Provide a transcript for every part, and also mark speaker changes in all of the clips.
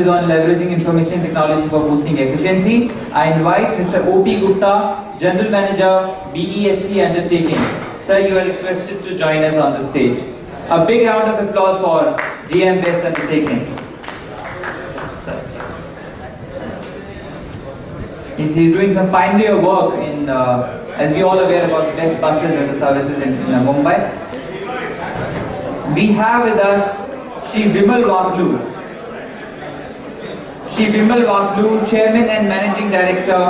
Speaker 1: is on leveraging information technology for boosting efficiency. I invite Mr. O.P. Gupta, General Manager, BEST Undertaking. Sir, you are requested to join us on the stage. A big round of applause for GM Best Undertaking. He's doing some pioneer work in, as we all aware about best buses and the services in Mumbai. We have with us Shri Vimal Waklu. Shri Vimal Waklu, Chairman and Managing Director,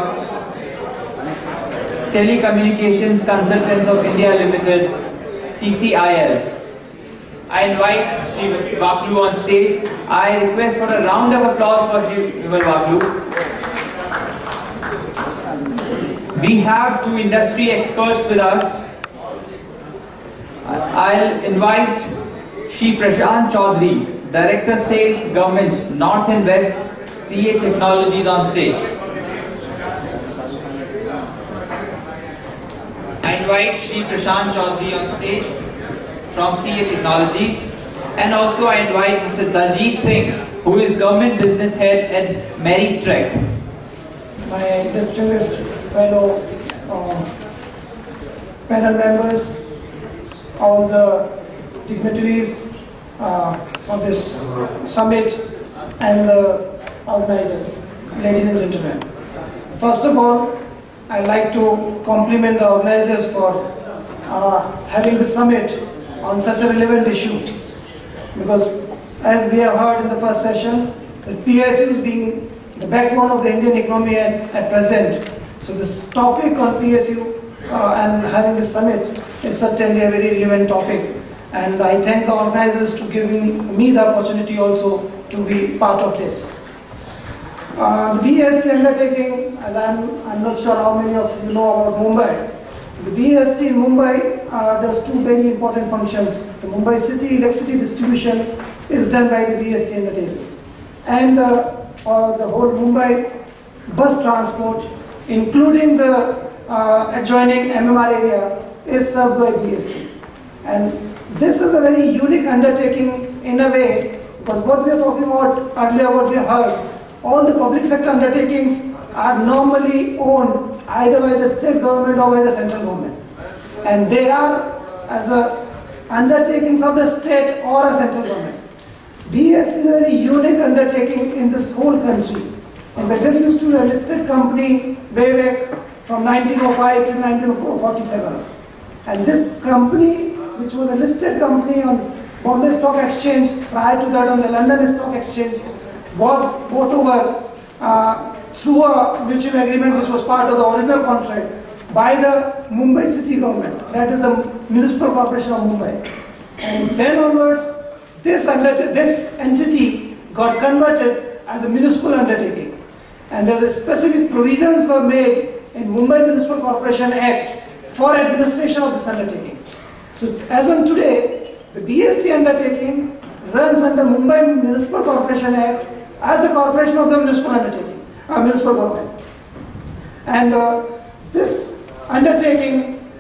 Speaker 1: Telecommunications Consultants of India Limited, TCIL. I invite Shri Waklu on stage. I request for a round of applause for Shri Vimal Waklu. We have two industry experts with us. I'll invite Shri Prashant Chaudhary, Director Sales Government North and West CA Technologies on stage. I invite Shri Prashant Chaudhary on stage from CA Technologies, and also I invite Mr. Daljit Singh, who is Government Business Head at Mary Trek.
Speaker 2: My distinguished fellow panel members, all the dignitaries for this summit, and the organizers, ladies and gentlemen. First of all, I'd like to compliment the organizers for having the summit on such a relevant issue, because as we have heard in the first session, the PSUs being the backbone of the Indian economy at present. So this topic on PSU and having the summit is certainly a very relevant topic. And I thank the organizers to giving me the opportunity also to be part of this. The BEST undertaking, as I'm not sure how many of you know about Mumbai. The BEST in Mumbai does two very important functions. The Mumbai city electricity distribution is done by the BEST undertaking. And the whole Mumbai bus transport, including the adjoining MMR area, is served by BEST. And this is a very unique undertaking in a way, because what we are talking about earlier, what we have heard, all the public sector undertakings are normally owned either by the state government or by the central government. And they are as the undertakings of the state or a central government. BEST is a very unique undertaking in this whole country. And this used to be a listed company way back from 1905 to 1947. And this company, which was a listed company on Bombay Stock Exchange, prior to that on the London Stock Exchange, was bought over through a mutual agreement which was part of the original contract by the Mumbai city government, that is the Municipal Corporation of Mumbai. And then onwards, this entity got converted as a municipal undertaking. And there are specific provisions were made in Mumbai Municipal Corporation Act for administration of this undertaking. So as on today, the BEST undertaking runs under Mumbai Municipal Corporation Act as a corporation of the municipal undertaking, municipal government. And this undertaking,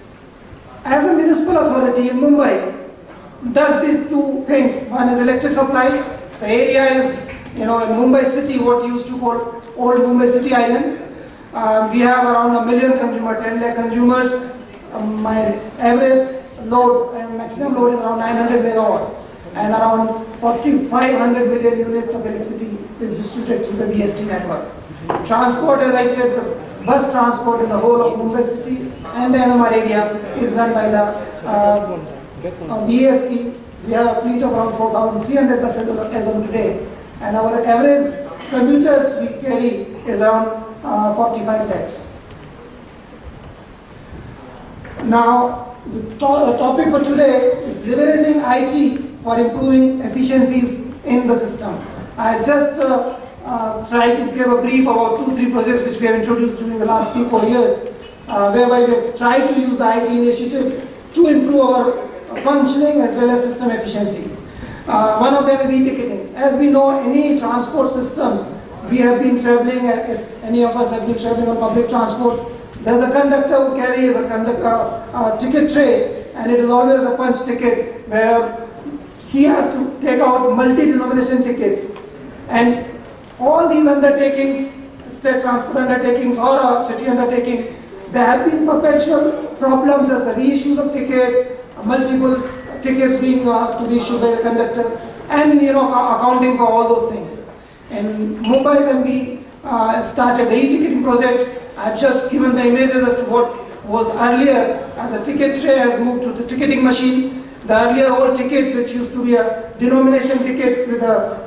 Speaker 2: as a municipal authority in Mumbai, does these two things. One is electric supply. The area is, in Mumbai city, what you used to call old Mumbai city island. We have around 1 million consumers, 10 lakh consumers. My average load and maximum load is around 900 megawatt. And around 4,500 million units of electricity is distributed through the BEST network. Transport, as I said, the bus transport in the whole of Mumbai city and the MMR area is run by the BEST. We have a fleet of around 4,300 buses as of today, and our average commuters we carry is around 45 lakhs. Now, the topic for today is leveraging IT for improving efficiencies in the system. I just tried to give a brief about 2-3 projects which we have introduced during the last 3-4 years, whereby we have tried to use the IT initiative to improve our functioning as well as system efficiency. One of them is e-ticketing. As we know, any transport systems, we have been traveling, if any of us have been traveling on public transport, there's a conductor who carries a ticket tray, and it is always a punch ticket where he has to take out multi-denomination tickets. And all these undertakings, state transport undertakings or city undertaking, there have been perpetual problems as the reissues of ticket, multiple tickets being to be issued by the conductor, and accounting for all those things. In Mumbai, when we started the e-ticketing project, I've just given the images as to what was earlier as a ticket tray has moved to the ticketing machine. The earlier old ticket, which used to be a denomination ticket with a,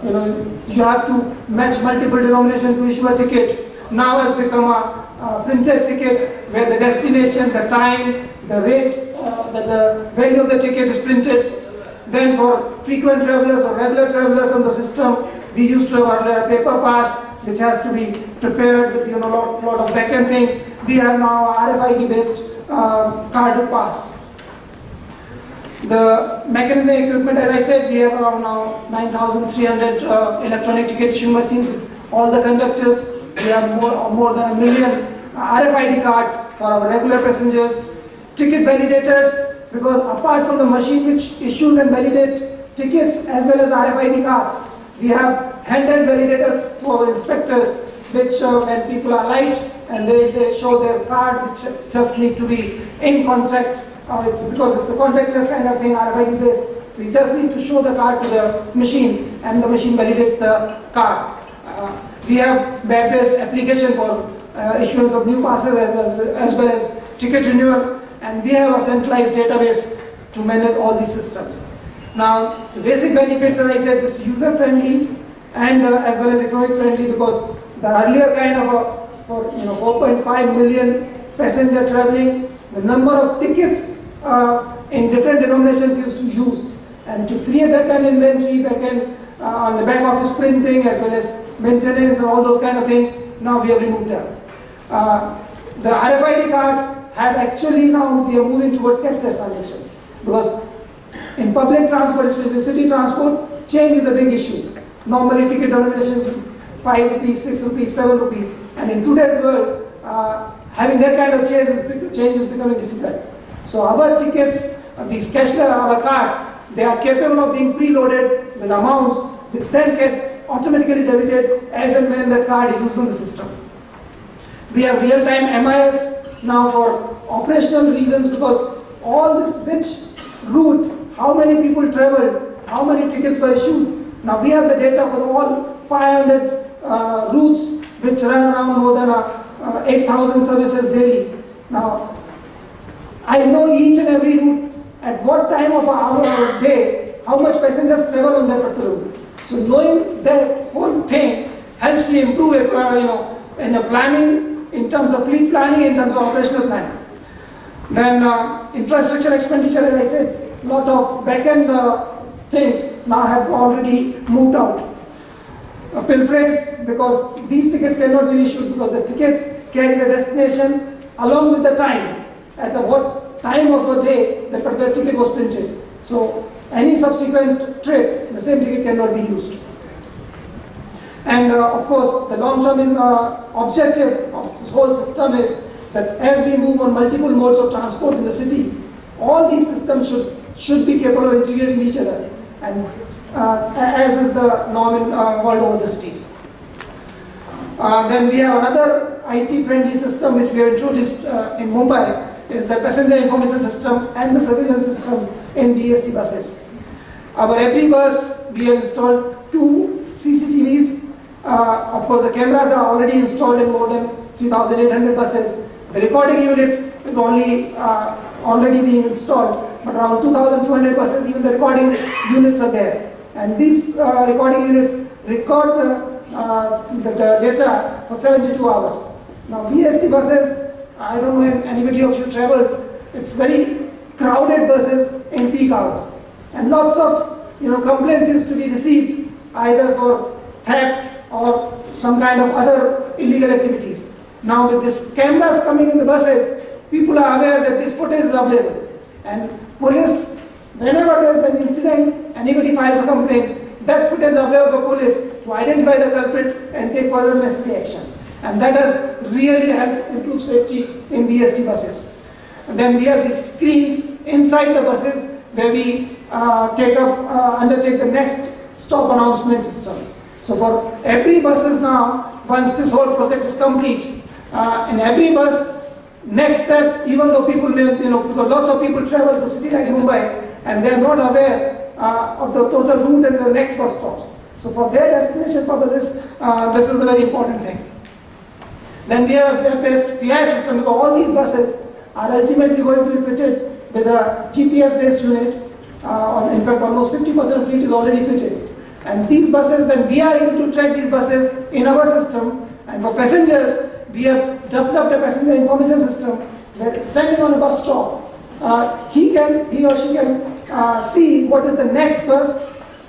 Speaker 2: you have to match multiple denominations to issue a ticket, now has become a printed ticket where the destination, the time, the rate, the value of the ticket is printed. Then for frequent travelers or regular travelers on the system, we used to have a paper pass which has to be prepared with lot of back-end things. We have now RFID based card pass. The mechanism equipment, as I said, we have around now 9,300 electronic ticket issuing machines. All the conductors, we have more than 1 million RFID cards for our regular passengers. Ticket validators, because apart from the machine which issues and validates tickets as well as RFID cards, we have handheld validators to our inspectors, which when people are late and they show their card, which just need to be in contact. It's because it's a contactless kind of thing, RFID based. So you just need to show the card to the machine, and the machine validates the card. We have web-based application for issuance of new passes as well as ticket renewal, and we have a centralized database to manage all these systems. Now, the basic benefits, as I said, is user-friendly and as well as economic-friendly, because the earlier kind of for 4.5 million passenger traveling, the number of tickets in different denominations used to use, and to create that kind of inventory on the back office printing as well as maintenance and all those kind of things, now we have removed them. The RFID cards have actually now we are moving towards cashless transactions, because in public transport, especially city transport, change is a big issue. Normally ticket denominations 5 rupees, 6 rupees, 7 rupees, and in today's world, having that kind of change is becoming difficult. So our tickets, these cashless, our cards, they are capable of being preloaded with amounts which then get automatically debited as and when that card is used on the system. We have real-time MIS now for operational reasons, because all this which route, how many people traveled, how many tickets were issued. Now we have the data for all 500 routes which run around more than 8,000 services daily. Now I know each and every route at what time of hour or day, how much passengers travel on that particular route. So knowing that whole thing helps me improve in the planning, in terms of fleet planning, in terms of operational planning. Then infrastructure expenditure, as I said, a lot of back-end things now have already moved out. Pilferage, because these tickets cannot be issued, because the tickets carry the destination along with the time, at what time of a day that particular ticket was printed. So any subsequent trip, the same ticket cannot be used. And of course, the long-term objective of this whole system is that as we move on multiple modes of transport in the city, all these systems should be capable of integrating each other, and as is the norm in world over the cities. Then we have another IT-friendly system which we have introduced in Mumbai, is the passenger information system and the surveillance system in BST buses. Our every bus, we have installed 2 CCTVs. Of course, the cameras are already installed in more than 3,800 buses. The recording units is already being installed, but around 2,200 buses, even the recording units are there. And these recording units record the data for 72 hours. Now, BST buses, I don't know if anybody of you traveled, it's very crowded buses in peak hours. And lots of complaints used to be received either for theft or some kind of other illegal activities. Now with these cameras coming in the buses, people are aware that this footage is available. And police, whenever there is an incident, anybody files a complaint, that footage is available for police to identify the culprit and take further necessary action. And that has really helped improve safety in BST buses. And then we have these screens inside the buses where we undertake the next stop announcement system. So for every buses now, once this whole project is complete, in every bus, next step, even though people may, because lots of people travel to city like Mumbai and they are not aware of the total route and the next bus stops. So for their destination purposes, this is a very important thing. Then we have web-based PI system, because all these buses are ultimately going to be fitted with a GPS-based unit. In fact, almost 50% of fleet is already fitted. And these buses, then we are able to track these buses in our system. And for passengers, we have developed a passenger information system where standing on a bus stop, he or she can see what is the next bus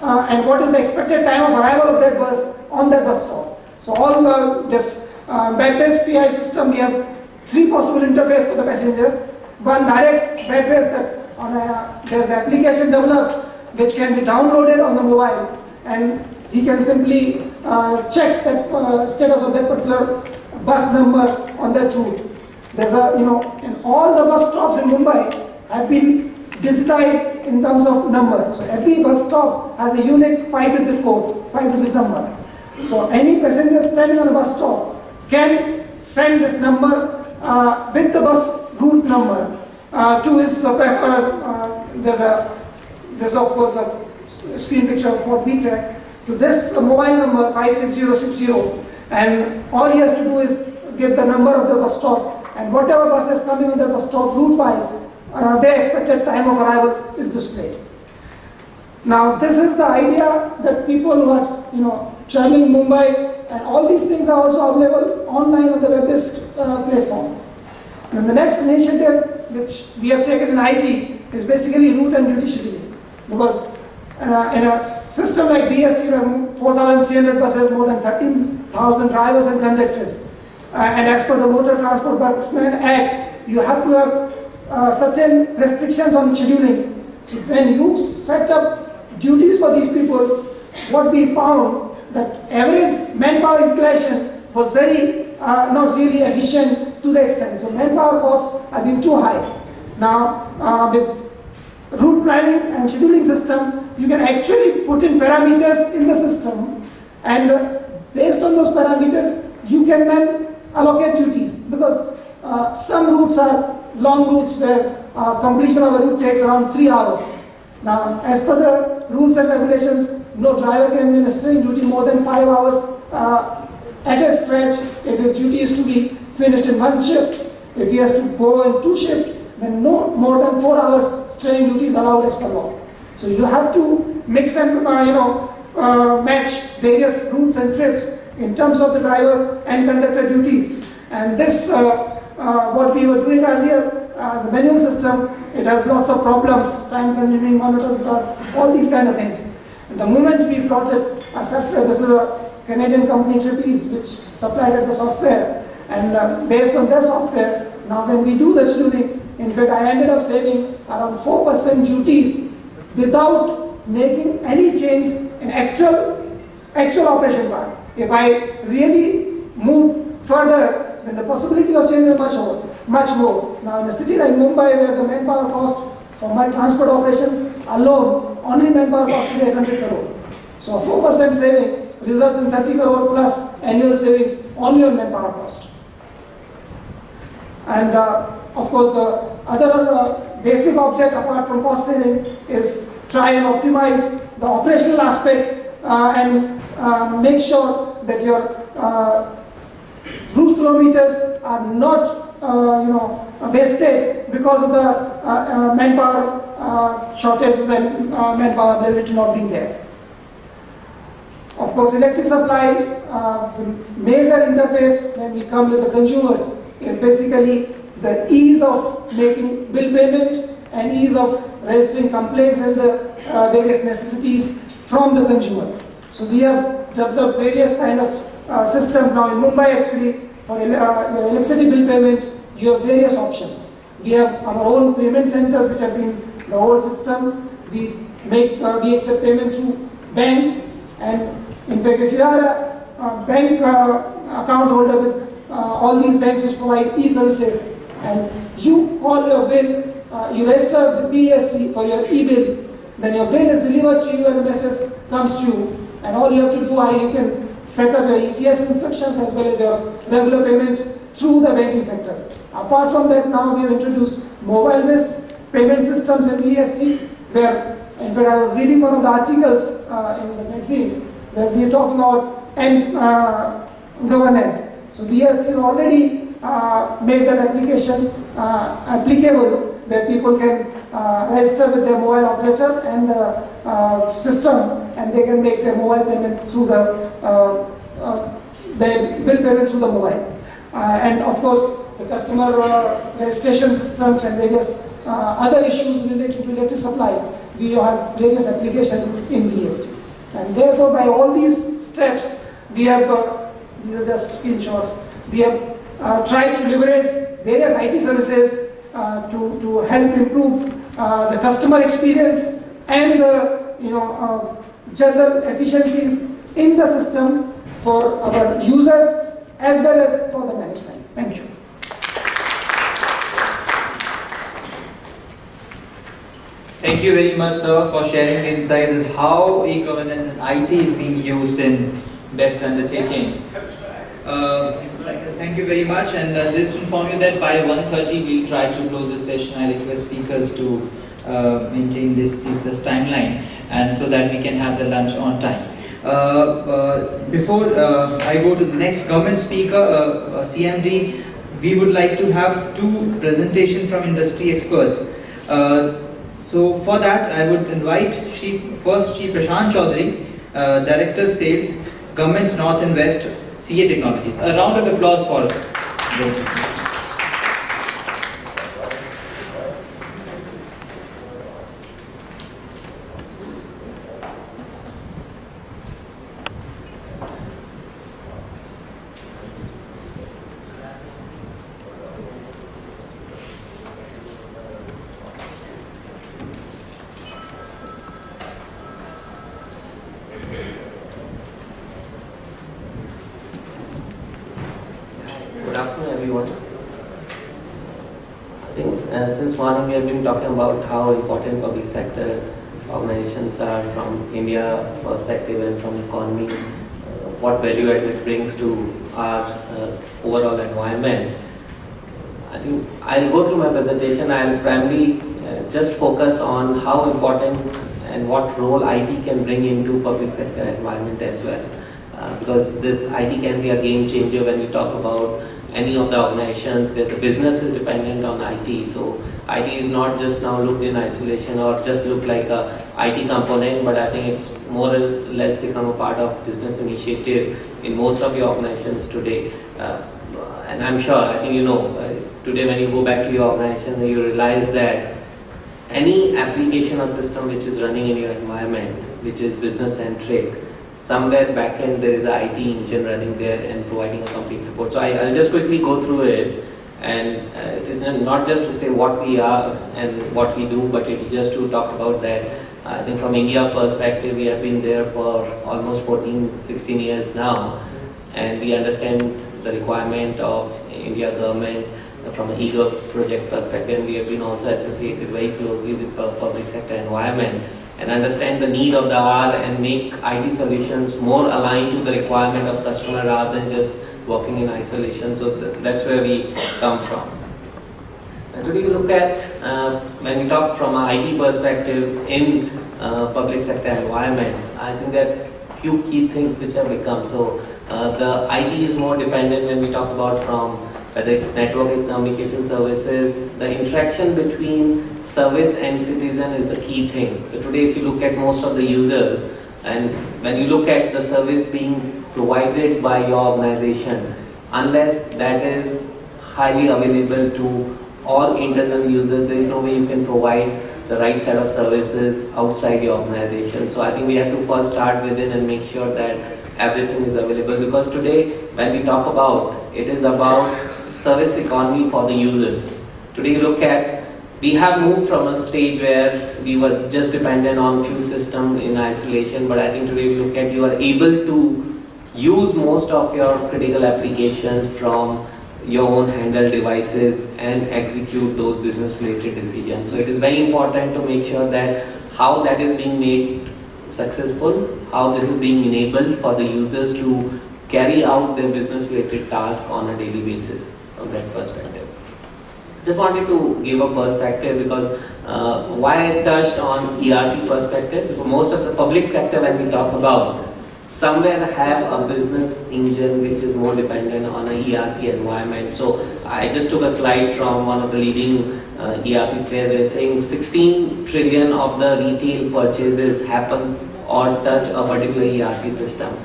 Speaker 2: and what is the expected time of arrival of that bus on that bus stop. So all this web-based PI system, we have 3 possible interfaces for the passenger. One direct web-based, that there's an application developed which can be downloaded on the mobile, and he can simply check that status of that particular bus number on that route. There's and all the bus stops in Mumbai have been digitized in terms of number. So every bus stop has a unique 5-digit code, 5-digit number. So any passenger standing on a bus stop can send this number with the bus route number to his there's of course a screen picture of what we track, to this mobile number 56060, and all he has to do is give the number of the bus stop, and whatever bus is coming on the bus stop route wise, their expected time of arrival is displayed. Now this is the idea that people who are traveling Mumbai, and all these things are also available online on the web-based platform. And the next initiative which we have taken in IT is basically route and duty scheduling, because in a system like BST, where 4,300 buses, more than 13,000 drivers and conductors, and as per the Motor Transport Businessman Act, you have to have certain restrictions on scheduling. So when you set up duties for these people, what we found that average manpower utilization was very not really efficient to the extent. So manpower costs have been too high. Now with route planning and scheduling system, you can actually put in parameters in the system, and based on those parameters, you can then allocate duties, because some routes are long routes where completion of a route takes around 3 hours. Now, as per the rules and regulations, no driver can be in a steering duty more than 5 hours at a stretch if his duty is to be finished in 1 shift. If he has to go in 2 shifts, then no more than 4 hours steering duty is allowed as per law. So you have to mix and match various routes and trips in terms of the driver and conductor duties. And this, what we were doing earlier as a manual system, it has lots of problems, time consuming, monitors, all these kind of things. And the moment we brought it a software, this is a Canadian company, Trippies, which supplied the software, and based on their software, now when we do the scheduling, in fact I ended up saving around 4% duties without making any change in actual operation part. If I really move further, then the possibility of change is much more. Now in a city like Mumbai, where the manpower cost for my transport operations alone, only manpower cost is 800 crore. So a 4% saving results in 30 crore plus annual savings only on manpower cost. And of course the other basic object apart from cost saving is try and optimize the operational aspects and make sure that your route kilometers are not wasted because of the manpower shortages and manpower availability not being there. Of course, electric supply, the major interface when we come with the consumers is basically the ease of making bill payment and ease of registering complaints and the various necessities from the consumer. So we have developed various kind of systems now in Mumbai. Actually, for your electricity bill payment, you have various options. We have our own payment centers, which have been the whole system. We accept payment through banks, and in fact, if you are a bank account holder with all these banks which provide e-services, and you call your bill, you register the PST for your e-bill, then your bill is delivered to you and a message comes to you and all you have to do, you can set up your ECS instructions as well as your regular payment through the banking sector. Apart from that, now we have introduced mobile-based payment systems in VST, where, in fact, I was reading one of the articles in the magazine where we are talking about governance. So VST has already made that application applicable, where people can register with their mobile operator and the system, and they can make their mobile payment through their bill payment through the mobile. And of course, the customer registration systems and various other issues related to electric supply, we have various applications in VST. And therefore, by all these steps, we have, these are just screenshots, we have tried to leverage various IT services to help improve the customer experience and general efficiencies in the system for our users as well as for the management. Thank you.
Speaker 1: Thank you very much, sir, for sharing the insights on how e-governance and IT is being used in best undertakings. Thank you very much, and just to inform you that by 1:30 we'll try to close this session. I request speakers to maintain this timeline, and so that we can have the lunch on time. Before I go to the next government speaker, CMD, we would like to have two presentations from industry experts. So for that, I would invite first Shri Prashant Chaudhary, Director Sales, Government North and West, CA Technologies. A round of applause for them.
Speaker 3: Good afternoon, everyone. I think since morning we have been talking about how important public sector organizations are from India perspective and from economy, what value add it brings to our overall environment. I think I'll go through my presentation. I'll primarily just focus on how important and what role IT can bring into public sector environment as well. Because this IT can be a game changer when we talk about any of the organizations where the business is dependent on IT. So IT is not just now looked in isolation or just look like a IT component, but I think it's more or less become a part of business initiative in most of your organizations today. And I'm sure, I think today when you go back to your organization, you realize that any application or system which is running in your environment, which is business centric, somewhere back end there is an IT engine running there and providing a complete support. So I'll just quickly go through it, and it is not just to say what we are and what we do, but it's just to talk about that. I think from India perspective, we have been there for almost 14-16 years now, and we understand the requirement of India government from an eGov project perspective, and we have been also associated very closely with the public sector environment and understand the need of the hour and make IT solutions more aligned to the requirement of customer rather than just working in isolation. So that's where we come from. And today you look at, when we talk from an IT perspective in public sector environment, I think there are few key things which have become. So the IT is more dependent when we talk about from whether it's network and communication services, the interaction between service and citizen is the key thing. So today if you look at most of the users, and when you look at the service being provided by your organization, unless that is highly available to all internal users, there is no way you can provide the right set of services outside your organization. So I think we have to first start within and make sure that everything is available, because today when we talk about, it is about service economy for the users. Today you look at, we have moved from a stage where we were just dependent on few systems in isolation, but I think today we look at, you are able to use most of your critical applications from your own handheld devices and execute those business related decisions. So it is very important to make sure that how that is being made successful, how this is being enabled for the users to carry out their business related tasks on a daily basis from that perspective. Just wanted to give a perspective because why I touched on ERP perspective, because most of the public sector when we talk about somewhere have a business engine which is more dependent on an ERP environment. So I just took a slide from one of the leading ERP players. They're saying 16 trillion of the retail purchases happen or touch a particular ERP system.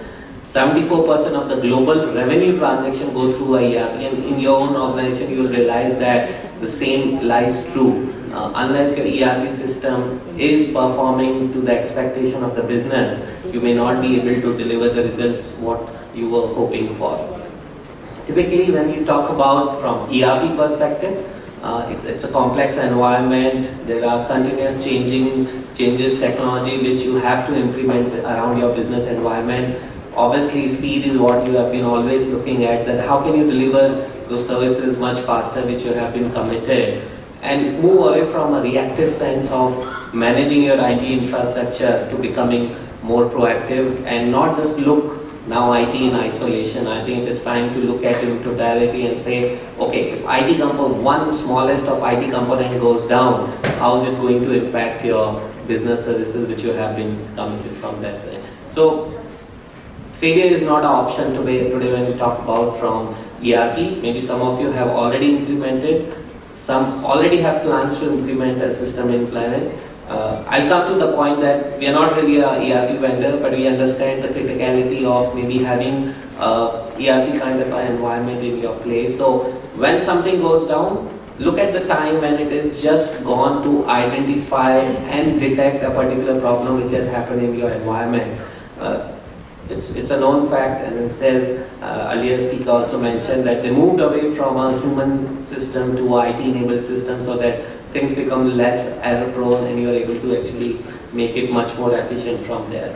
Speaker 3: 74% of the global revenue transaction go through a ERP, and in your own organization you will realize that the same lies true. Unless your ERP system is performing to the expectation of the business, you may not be able to deliver the results what you were hoping for. Typically, when you talk about from ERP perspective, it's a complex environment. There are continuous changes, technology which you have to implement around your business environment. Obviously, speed is what you have been always looking at, that how can you deliver those services much faster which you have been committed, and move away from a reactive sense of managing your IT infrastructure to becoming more proactive and not just look now IT in isolation. I think it is time to look at it in totality and say, okay, if IT component, one smallest of IT component goes down, how is it going to impact your business services which you have been committed from that side? So failure is not an option today when we talk about from ERP. Maybe some of you have already implemented, some already have plans to implement a system in Planet. I'll come to the point that we are not really a ERP vendor, but we understand the criticality of maybe having ERP kind of an environment in your place. So when something goes down, look at the time when it is just gone to identify and detect a particular problem which has happened in your environment. It's a known fact, and it says, earlier speaker also mentioned that they moved away from a human system to IT enabled system so that things become less error prone and you are able to actually make it much more efficient from there.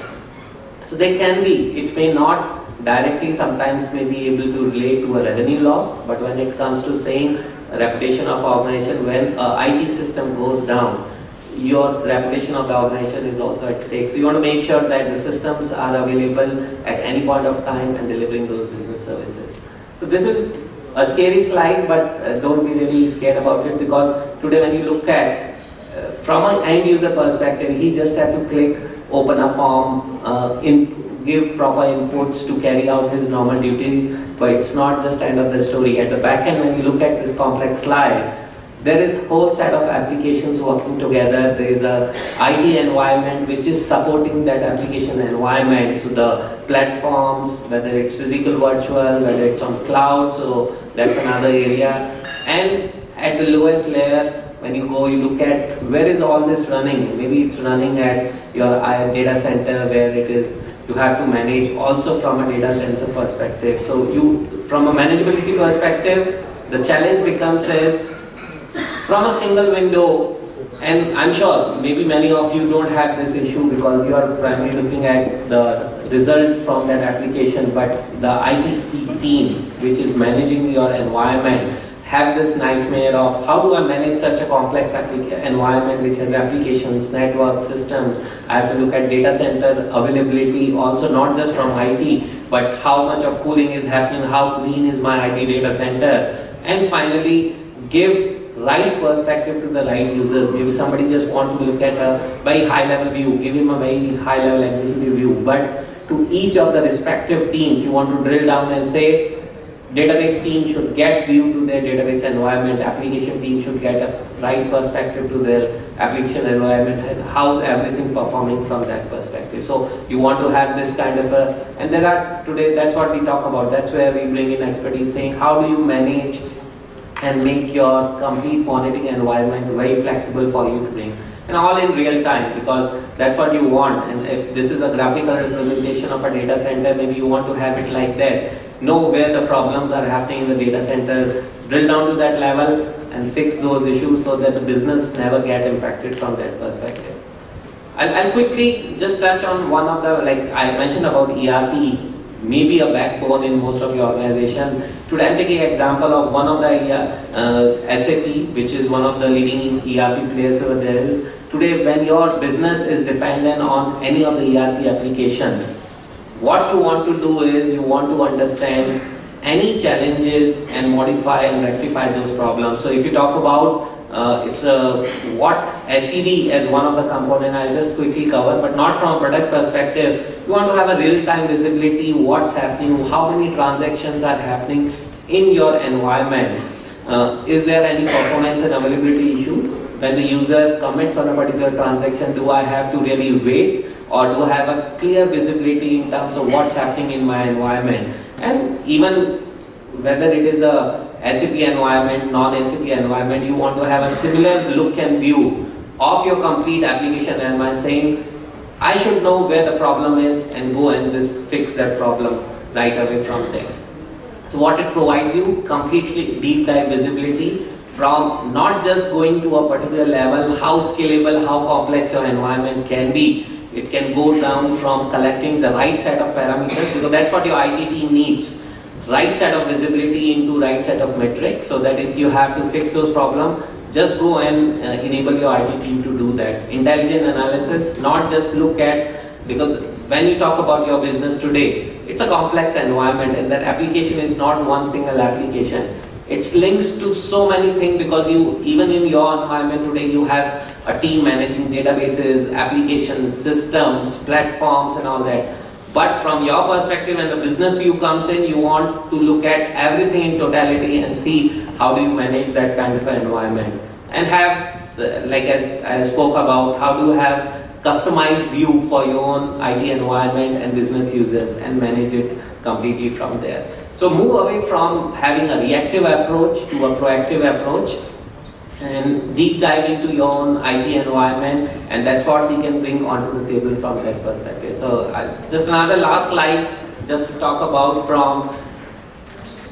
Speaker 3: So they can be, it may not directly sometimes may be able to relate to a revenue loss, but when it comes to saying reputation of organization, when a IT system goes down, your reputation of the organization is also at stake. So you want to make sure that the systems are available at any point of time and delivering those business services. So this is a scary slide, but don't be really scared about it, because today when you look at from an end user perspective, he just had to click open a form, give proper inputs to carry out his normal duty, but it's not just end of the story. At the back end, when you look at this complex slide, there is whole set of applications working together. There is a IT environment which is supporting that application environment. So the platforms, whether it's physical, virtual, whether it's on cloud, so that's another area. And at the lowest layer, when you go, you look at where is all this running. Maybe it's running at your data center where it is, you have to manage also from a data center perspective. So you, from a manageability perspective, the challenge becomes is, from a single window, and I'm sure maybe many of you don't have this issue because you are primarily looking at the result from that application, but the IT team which is managing your environment have this nightmare of how do I manage such a complex environment which has applications, network, systems. I have to look at data center availability also, not just from IT, but how much of cooling is happening, how clean is my IT data center, and finally give right perspective to the right users. Maybe somebody just want to look at a very high level view, give him a very high level executive view, but to each of the respective teams, you want to drill down and say, database team should get view to their database environment, application team should get a right perspective to their application environment, and how's everything performing from that perspective. So you want to have this kind of a, and there are today, that's what we talk about, that's where we bring in expertise, saying how do you manage and make your complete monitoring environment very flexible for you to bring, and all in real time, because that's what you want. And if this is a graphical representation of a data center, maybe you want to have it like that. Know where the problems are happening in the data center, drill down to that level and fix those issues so that the business never get impacted from that perspective. I'll quickly just touch on one of the, like I mentioned about ERP. maybe a backbone in most of your organization. Today I'm taking an example of one of the SAP, which is one of the leading ERP players over there. Today, when your business is dependent on any of the ERP applications, what you want to do is you want to understand any challenges and modify and rectify those problems. So if you talk about what SED as one of the components, I'll just quickly cover, but not from a product perspective. You want to have a real-time visibility, what's happening, how many transactions are happening in your environment. Is there any performance and availability issues? When the user commits on a particular transaction, do I have to really wait, or do I have a clear visibility in terms of what's happening in my environment? And even whether it is a SAP environment, non-SAP environment, you want to have a similar look and view of your complete application environment, saying, I should know where the problem is and go and just fix that problem right away from there. So what it provides you, completely deep dive visibility from not just going to a particular level, how scalable, how complex your environment can be. It can go down from collecting the right set of parameters, because that's what your IT team needs. Right set of visibility into right set of metrics, so that if you have to fix those problems, just go and enable your IT team to do that. Intelligent analysis, not just look at, because when you talk about your business today, it's a complex environment, and that application is not one single application. It's links to so many things, because you, even in your environment today, you have a team managing databases, applications, systems, platforms and all that. But from your perspective, when the business view comes in, you want to look at everything in totality and see how do you manage that kind of an environment. And have, like as I spoke about, how do you have customized view for your own IT environment and business users and manage it completely from there. So move away from having a reactive approach to a proactive approach and deep dive into your own IT environment, and that's what we can bring onto the table from that perspective. So just another last slide, just to talk about from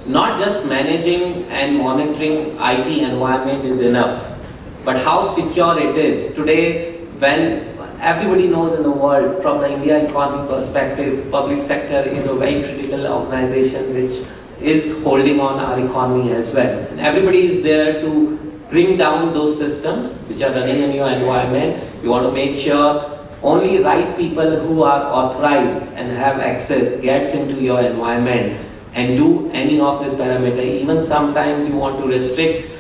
Speaker 3: not just managing and monitoring IT environment is enough, but how secure it is. Today, when everybody knows in the world, from the India economy perspective, public sector is a very critical organization which is holding on our economy as well. And everybody is there to bring down those systems which are running in your environment. You want to make sure only right people who are authorized and have access gets into your environment and do any of this parameter. Even sometimes you want to restrict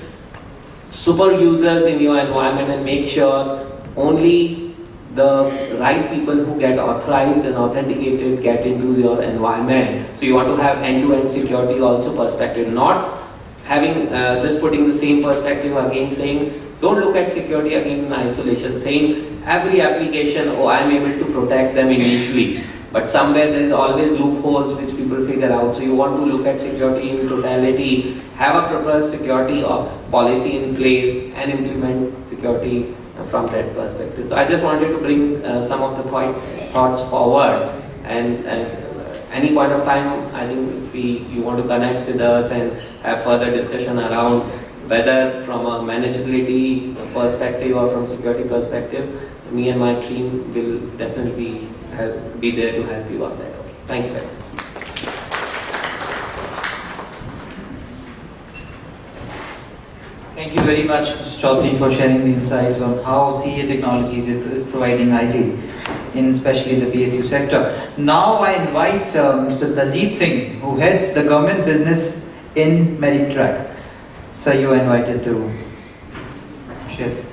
Speaker 3: super users in your environment and make sure only the right people who get authorized and authenticated get into your environment. So you want to have end-to-end security also perspective, not having just putting the same perspective again, saying don't look at security again in isolation, saying every application, oh, I'm able to protect them initially, but somewhere there is always loopholes which people figure out. So you want to look at security in totality, have a proper security policy in place and implement security from that perspective. So I just wanted to bring some of the thoughts forward, and any point of time, I think if you want to connect with us and have further discussion around whether from a manageability perspective or from security perspective, me and my team will definitely be there to help you on that. Thank you very much.
Speaker 1: Thank you very much, Mr. Chaudhary, for sharing the insights on how CA Technologies is providing IT, in especially the PSU sector. Now I invite Mr. Daljit Singh, who heads the government business in Meditrack. Sir, you are invited to share.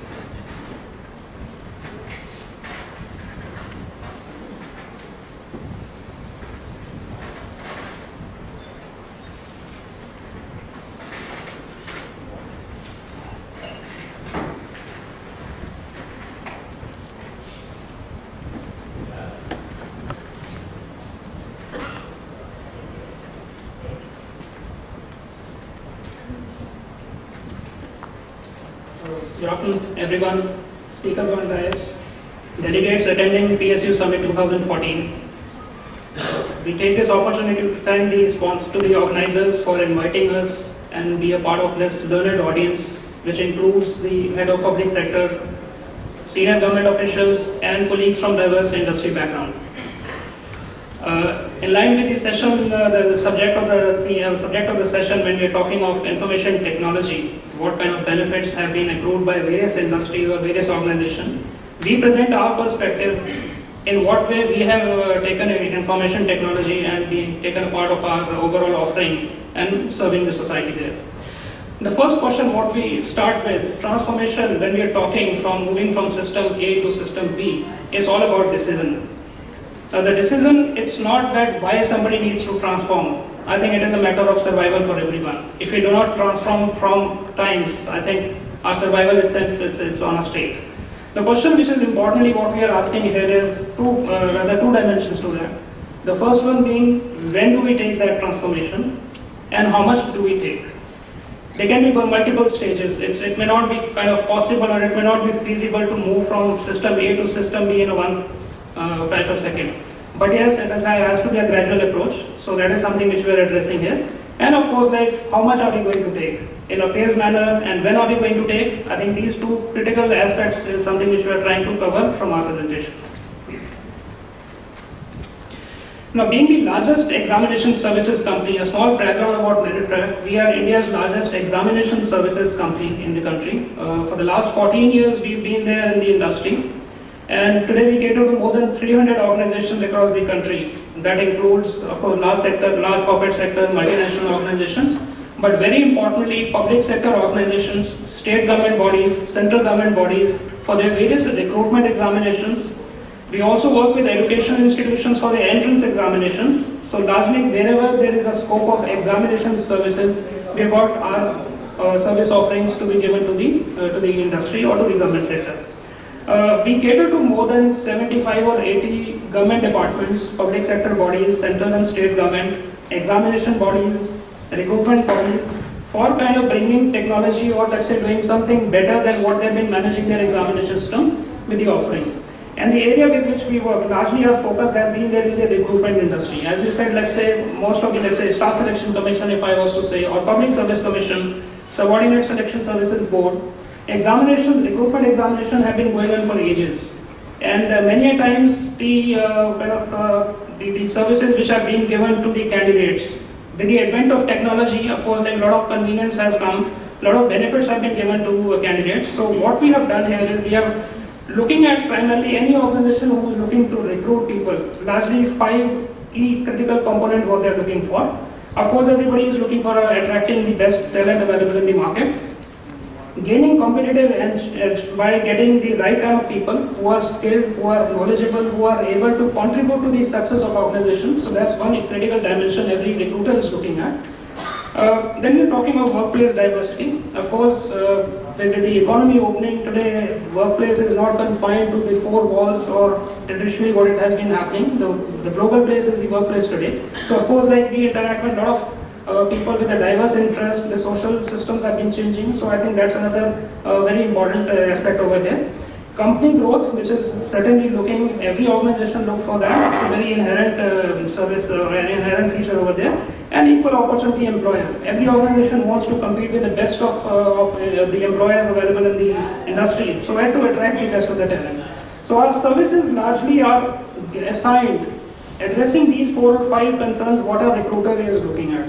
Speaker 4: Good afternoon, everyone, speakers on dais, delegates attending PSU Summit 2014. We take this opportunity to thank the organizers for inviting us and be a part of this learned audience, which includes the head of public sector, senior government officials, and colleagues from diverse industry background. In line with the session, the subject of the session, when we are talking of information technology, what kind of benefits have been accrued by various industries or various organizations, we present our perspective in what way we have taken information technology and been taken a part of our overall offering and serving the society there. The first question what we start with, transformation, when we are talking from moving from system A to system B, is all about decision. The decision, it's not that why somebody needs to transform. I think it is a matter of survival for everyone. If we do not transform from times, I think our survival itself is on a stake. The question which is importantly what we are asking here is two dimensions to that. The first one being, when do we take that transformation and how much do we take? There can be multiple stages. It may not be kind of possible or it may not be feasible to move from system A to system B in one fraction of a second. But yes, it has to be a gradual approach. So that is something which we are addressing here. And of course, like how much are we going to take in a phased manner and when are we going to take? I think these two critical aspects is something which we are trying to cover from our presentation. Now, being the largest examination services company, a small background about Meritrack, we are India's largest examination services company in the country. For the last 14 years, we've been there in the industry. And today we cater to more than 300 organizations across the country. That includes, of course, large corporate sector, multinational organizations, but very importantly, public sector organizations, state government bodies, central government bodies, for their various recruitment examinations. We also work with education institutions for the entrance examinations. So largely, wherever there is a scope of examination services, we've got our service offerings to be given to the industry or to the government sector. We cater to more than 75 or 80 government departments, public sector bodies, central and state government, examination bodies, recruitment bodies, for kind of bringing technology or let's say doing something better than what they've been managing their examination system with the offering. And the area with which we work, largely our focus has been there in the recruitment industry. As we said, let's say most of the, let's say Staff Selection Commission, if I was to say, or Public Service Commission, Subordinate Selection Services Board, examinations, recruitment examination have been going on for ages. And many a times the the services which are being given to the candidates, with the advent of technology, of course, like a lot of convenience has come, a lot of benefits have been given to candidates. So what we have done here is we are looking at primarily any organization who is looking to recruit people, largely 5 key critical components what they are looking for. Of course, everybody is looking for attracting the best talent available in the market, gaining competitive edge by getting the right kind of people who are skilled, who are knowledgeable, who are able to contribute to the success of organization. So that's one critical dimension every recruiter is looking at. Then we're talking about workplace diversity. Of course, with the economy opening today, workplace is not confined to the 4 walls or traditionally what it has been happening. The global place is the workplace today. So of course, like we interact with a lot of people with a diverse interest, the social systems have been changing. So I think that's another very important aspect over here. Company growth, which is certainly looking, every organization look for that. It's a very inherent service, an inherent feature over there. And equal opportunity employer. Every organization wants to compete with the best of the employers available in the industry. So we have to attract the best of the talent. So our services largely are assigned addressing these 4 or 5 concerns what a recruiter is looking at.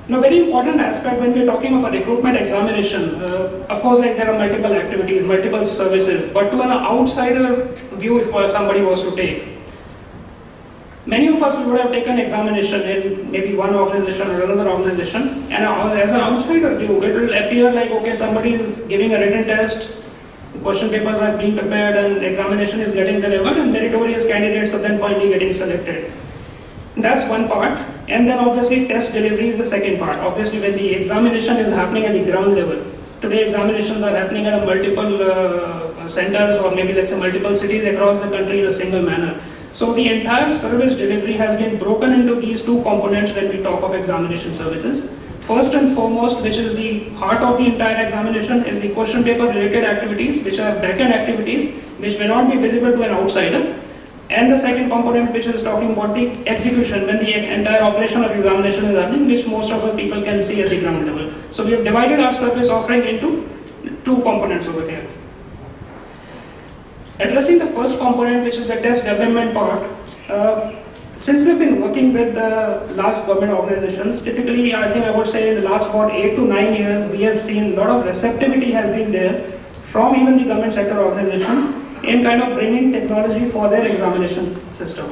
Speaker 4: Now, very important aspect when we are talking of a recruitment examination, of course, like there are multiple activities, multiple services, but to an outsider view, if somebody was to take, many of us would have taken examination in maybe one organization or another organization, and as an outsider view, it will appear like, okay, somebody is giving a written test, question papers are being prepared, and examination is getting delivered, and meritorious candidates are then finally getting selected. That's one part. And then obviously test delivery is the second part. Obviously when the examination is happening at the ground level. Today examinations are happening at multiple centers or maybe let's say multiple cities across the country in a single manner. So the entire service delivery has been broken into these 2 components when we talk of examination services. First and foremost, which is the heart of the entire examination, is the question paper related activities, which are back-end activities, which may not be visible to an outsider. And the second component, which is talking about the execution, when the entire operation of examination is happening, which most of the people can see at the ground level. So we have divided our service offering into 2 components over here. Addressing the first component, which is the test development part, since we've been working with large government organizations, typically I think I would say in the last about 8 to 9 years, we have seen a lot of receptivity has been there from even the government sector organizations in kind of bringing technology for their examination system.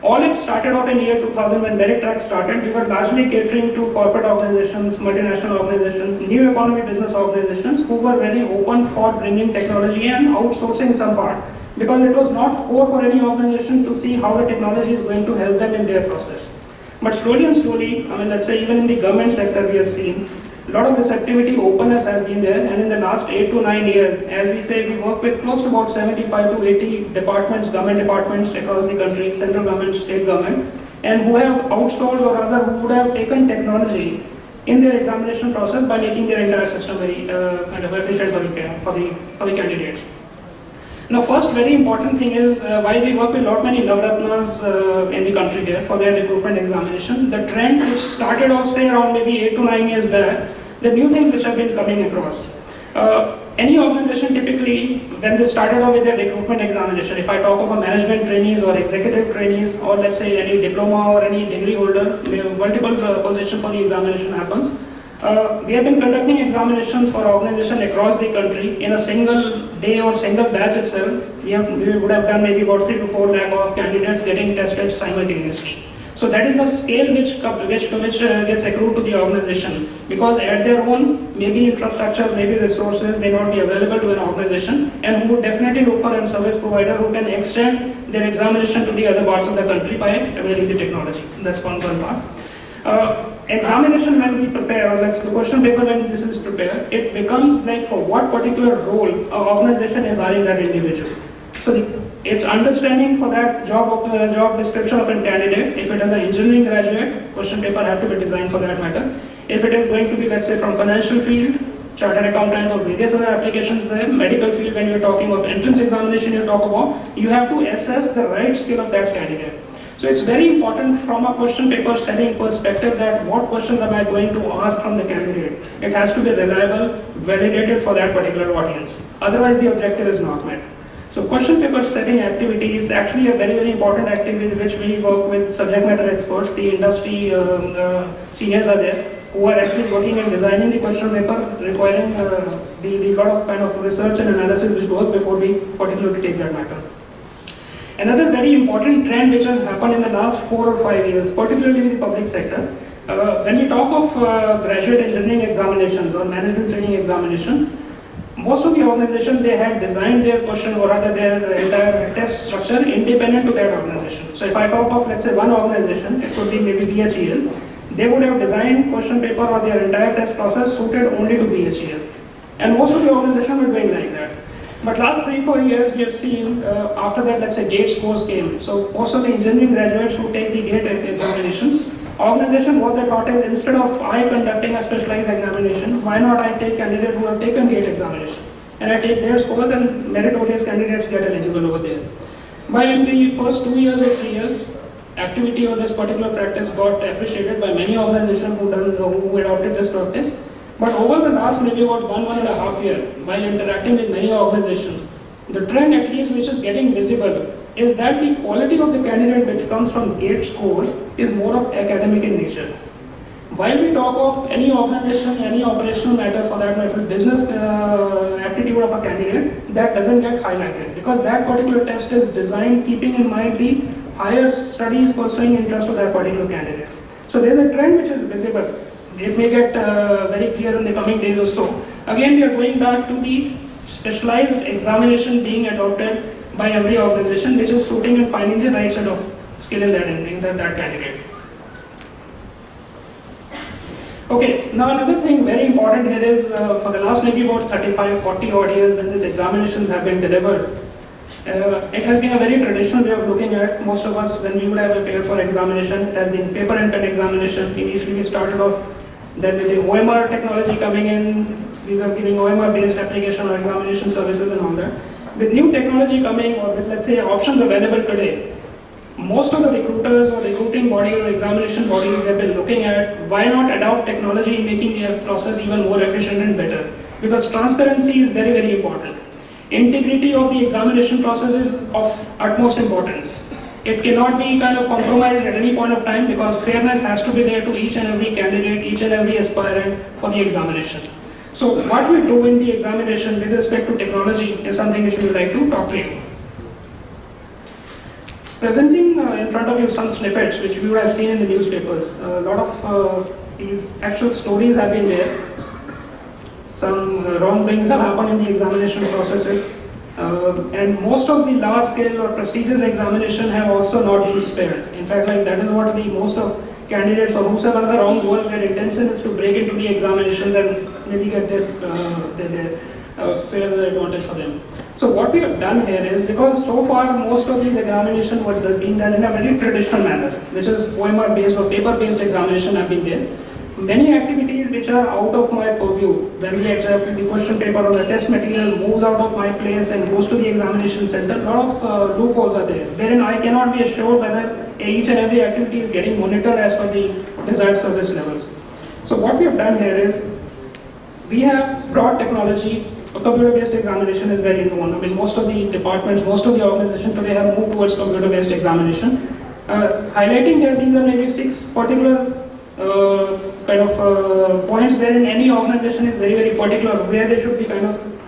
Speaker 4: All it started off in year 2000 when Merit Track started. We were largely catering to corporate organizations, multinational organizations, new economy business organizations who were very open for bringing technology and outsourcing some part, because it was not core for any organization to see how the technology is going to help them in their process. But slowly and slowly, I mean, let's say even in the government sector, we are seeing a lot of receptivity, openness has been there, and in the last 8 to 9 years, as we say, we work with close to about 75 to 80 departments, government departments across the country, central government, state government, and who have outsourced or rather who would have taken technology in their examination process by making their entire system very kind of efficient for the candidates. Now, first very important thing is while we work with lot many Navratnas in the country here for their recruitment examination, the trend which started off say around maybe 8 to 9 years back, the new things which have been coming across. Any organization typically, when they started off with their recruitment examination, if I talk about management trainees or executive trainees or let's say any diploma or any degree holder, multiple position for the examination happens. We have been conducting examinations for organizations across the country in a single day or single batch itself. We would have done maybe about 3 to 4 lakh of candidates getting tested simultaneously. So that is the scale which gets accrued to the organization, because at their own maybe infrastructure, maybe resources may not be available to an organization, and who would definitely look for a service provider who can extend their examination to the other parts of the country by availing the technology. That's one part. Examination when we prepare, or that's the question paper when this is prepared, it becomes like for what particular role an organization is hiring that individual. So it's understanding for that job description of a candidate. If it is an engineering graduate, question paper have to be designed for that matter. If it is going to be, let's say, from financial field, chartered accountant or various other applications there, medical field, when you're talking of entrance examination you talk about, you have to assess the right skill of that candidate. So it's very important from a question paper setting perspective that what questions am I going to ask from the candidate. It has to be reliable, validated for that particular audience. Otherwise the objective is not met. So question paper setting activity is actually a very, very important activity which we work with subject matter experts. The industry seniors are there who are actually working and designing the question paper, requiring the lot of kind of research and analysis which goes before we particularly take that matter. Another very important trend which has happened in the last 4 or 5 years, particularly with the public sector, when we talk of graduate engineering examinations or management training examinations, most of the organizations, they had designed their question or rather their entire test structure independent to that organization. So if I talk of, let's say, one organization, it could be maybe BHEL, they would have designed question paper or their entire test process suited only to BHEL. And most of the organizations were doing like that. But last 3-4 years we have seen after that, let's say, GATE scores came. So most of the engineering graduates who take the GATE examinations, organization what they thought is instead of I conducting a specialized examination, why not I take candidates who have taken GATE examination and I take their scores and meritorious candidates get eligible over there. But in the first 2 years or 3 years, activity of this particular practice got appreciated by many organizations who adopted this practice. But over the last maybe about 1.5 years, while interacting with many organizations, the trend at least which is getting visible is that the quality of the candidate which comes from GATE scores is more of academic in nature. While we talk of any organization, any operational matter for that matter, business aptitude of a candidate, that doesn't get highlighted because that particular test is designed keeping in mind the higher studies pursuing interest of that particular candidate. So there is a trend which is visible. It may get very clear in the coming days or so. Again, we are going back to the specialized examination being adopted by every organization which is suiting and finding the right set of skill in that candidate. Okay, now another thing very important here is for the last maybe about 35-40 odd years when these examinations have been delivered, it has been a very traditional way of looking at most of us when we would have prepared for examination. It has been paper and pen examination. Initially we started off then with the OMR technology coming in, we were giving OMR based application or examination services and all that. With new technology coming or with, let's say, options available today, most of the recruiters or recruiting bodies or examination bodies have been looking at why not adopt technology making their process even more efficient and better, because transparency is very, very important. Integrity of the examination process is of utmost importance. It cannot be kind of compromised at any point of time because fairness has to be there to each and every candidate, each and every aspirant for the examination. So what we do in the examination with respect to technology is something which we would like to talk to you. Presenting in front of you some snippets which we would have seen in the newspapers. A lot of these actual stories have been there. Some wrongdoings have happened in the examination processes. And most of the large scale or prestigious examination have also not been spared. In fact, like that is what the most of candidates or whosoever the wrong goals, their intention is to break into the examinations and maybe get their fair advantage for them. So what we have done here is, because so far most of these examinations were being done in a very traditional manner, which is OMR based or paper based examination have been there. Many activities which are out of my purview, when the question paper or the test material moves out of my place and goes to the examination center, a lot of loopholes are there, wherein I cannot be assured whether each and every activity is getting monitored as per the desired service levels. So what we have done here is, we have brought technology. A computer-based examination is very known. I mean, most of the departments, most of the organizations today have moved towards computer-based examination. Highlighting here, these are maybe 6 particular points wherein any organization is very, very particular where they should be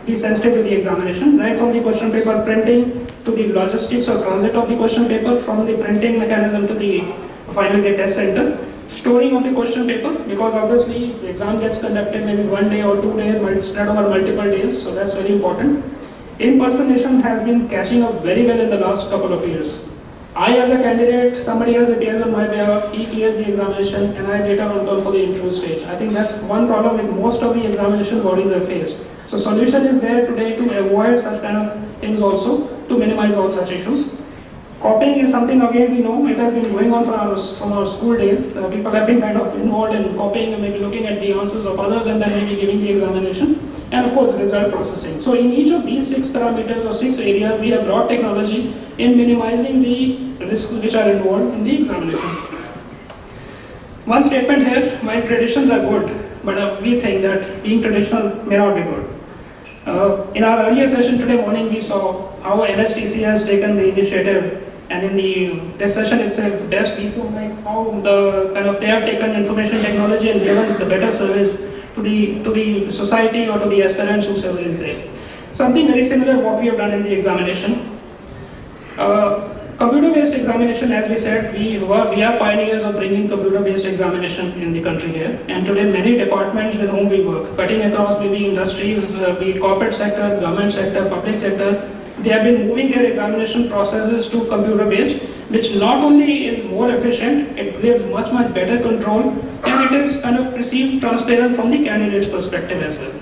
Speaker 4: be sensitive to the examination, right from the question paper printing to the logistics or transit of the question paper, from the printing mechanism to the finally the test center. Storing of the question paper, because obviously the exam gets conducted maybe 1 day or 2 days, spread over multiple days, so that's very important. Impersonation has been catching up very well in the last couple of years. I as a candidate, somebody else appears on my behalf, he clears the examination and I later on call for the interview stage. I think that's one problem with most of the examination bodies are faced. So solution is there today to avoid such kind of things also, to minimize all such issues. Copying is something again we know, it has been going on from our school days. People have been kind of involved in copying and maybe looking at the answers of others and then maybe giving the examination. And of course result processing. So in each of these 6 parameters or 6 areas, we have brought technology in minimizing the risks which are involved in the examination. One statement here, my traditions are good, but we think that being traditional may not be good. In our earlier session today morning, we saw how NSTC has taken the initiative, and in this session itself, best piece of like how they have taken information technology and given the better service to the society or to the aspirants whosoever is there. Something very similar what we have done in the examination. Computer-based examination, as we said, we are pioneers of bringing computer-based examination in the country here. And today, many departments with whom we work, cutting across maybe industries, be it corporate sector, government sector, public sector, they have been moving their examination processes to computer-based, which not only is more efficient, it gives much better control, and it is kind of perceived transparent from the candidate's perspective as well.